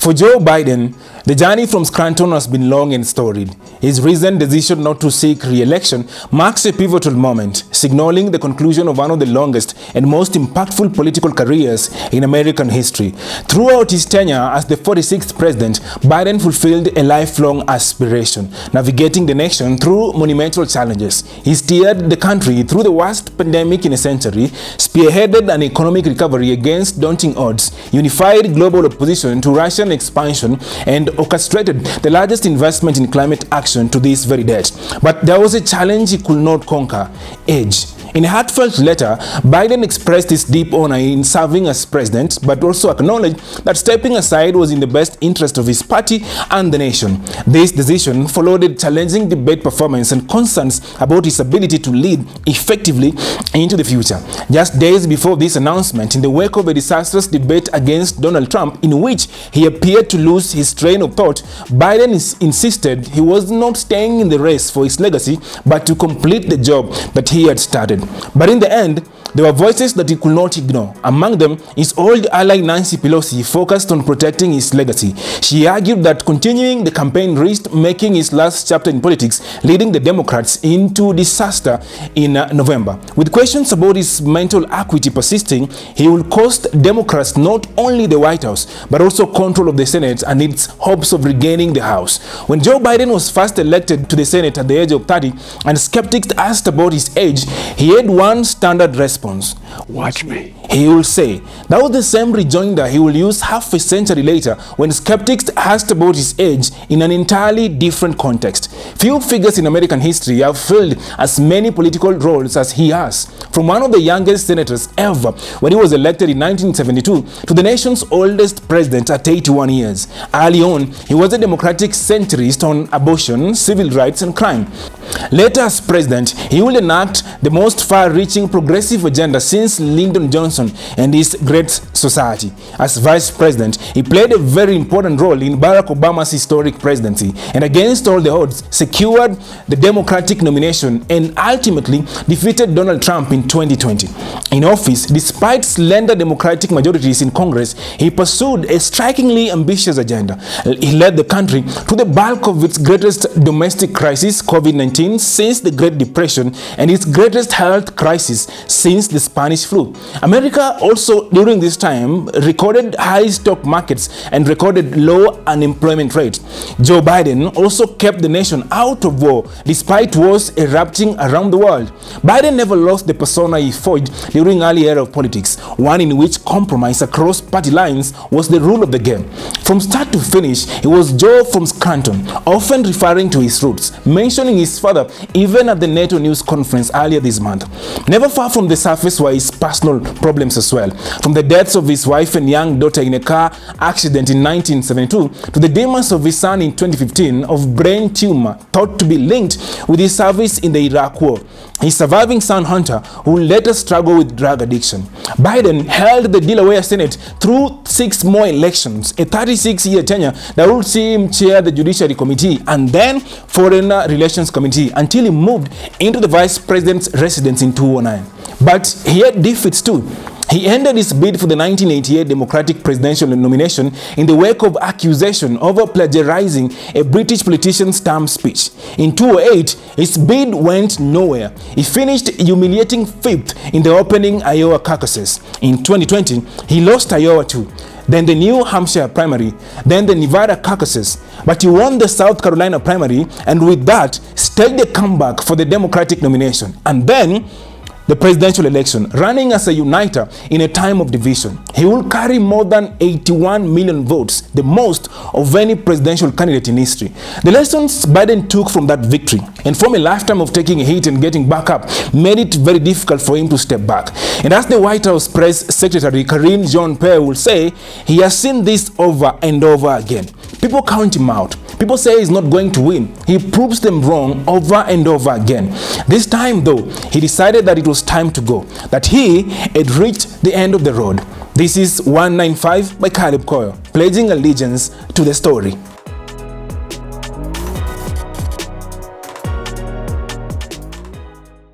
For Joe Biden, the journey from Scranton has been long and storied. His recent decision not to seek re-election marks a pivotal moment, signaling the conclusion of one of the longest and most impactful political careers in American history. Throughout his tenure as the 46th president, Biden fulfilled a lifelong aspiration, navigating the nation through monumental challenges. He steered the country through the worst pandemic in a century, spearheaded an economic recovery against daunting odds, unified global opposition to Russian expansion, and orchestrated the largest investment in climate action to this very date. But there was a challenge he could not conquer: age. In a heartfelt letter, Biden expressed his deep honor in serving as president, but also acknowledged that stepping aside was in the best interest of his party and the nation. This decision followed a challenging debate performance and concerns about his ability to lead effectively into the future. Just days before this announcement, in the wake of a disastrous debate against Donald Trump, in which he appeared to lose his train of thought, Biden insisted he was not staying in the race for his legacy, but to complete the job that he had started. But in the end, there were voices that he could not ignore. Among them, his old ally Nancy Pelosi focused on protecting his legacy. She argued that continuing the campaign risked making his last chapter in politics, leading the Democrats into disaster in November. With questions about his mental acuity persisting, he will cost Democrats not only the White House, but also control of the Senate and its hopes of regaining the House. When Joe Biden was first elected to the Senate at the age of 30, and skeptics asked about his age, he had one standard response: "Watch me." He will say. That was the same rejoinder he will use half a century later when skeptics asked about his age in an entirely different context. Few figures in American history have filled as many political roles as he has. From one of the youngest senators ever when he was elected in 1972 to the nation's oldest president at 81 years. Early on, he was a Democratic centrist on abortion, civil rights, and crime. Later as president, he will enact the most far-reaching progressive agenda since Lyndon Johnson and his Great Society. As vice president, he played a very important role in Barack Obama's historic presidency, and against all the odds, secured the Democratic nomination and ultimately defeated Donald Trump in 2020. In office, despite slender Democratic majorities in Congress, he pursued a strikingly ambitious agenda. He led the country through the bulk of its greatest domestic crisis, COVID-19, since the Great Depression, and its greatest health crisis since the Spanish flu. America also during this time recorded high stock markets and recorded low unemployment rate. Joe Biden also kept the nation out of war despite wars erupting around the world. Biden never lost the persona he forged during early era of politics, one in which compromise across party lines was the rule of the game. From start to finish, he was Joe from Scranton, often referring to his roots, mentioning his father even at the NATO news conference earlier this month. Never far from the surface were his personal problems as well, from the deaths of his wife and young daughter in a car accident in 1972 to the demise of his son in 2015 of brain tumor thought to be linked with his service in the Iraq War. His surviving son Hunter, who later struggled with drug addiction. Biden held the Delaware Senate through 6 more elections, a 36-year tenure that would see him chair the Judiciary Committee and then Foreign Relations Committee until he moved into the vice president's residence in 2009. But he had defeats too. He ended his bid for the 1988 Democratic presidential nomination in the wake of accusation over plagiarizing a British politician's term speech. In 2008, his bid went nowhere. He finished humiliating 5th in the opening Iowa caucuses. In 2020, he lost Iowa too, then the New Hampshire primary, then the Nevada caucuses, but he won the South Carolina primary, and with that, staged a comeback for the Democratic nomination. And then the presidential election, running as a uniter in a time of division. He will carry more than 81 million votes, the most of any presidential candidate in history. The lessons Biden took from that victory and from a lifetime of taking a hit and getting back up made it very difficult for him to step back. And as the White House press secretary Karine Jean-Pierre will say, he has seen this over and over again. People count him out. People say he's not going to win. He proves them wrong over and over again. This time though, he decided that it was time to go, that he had reached the end of the road. This is 195 by Koyo, pledging allegiance to the story.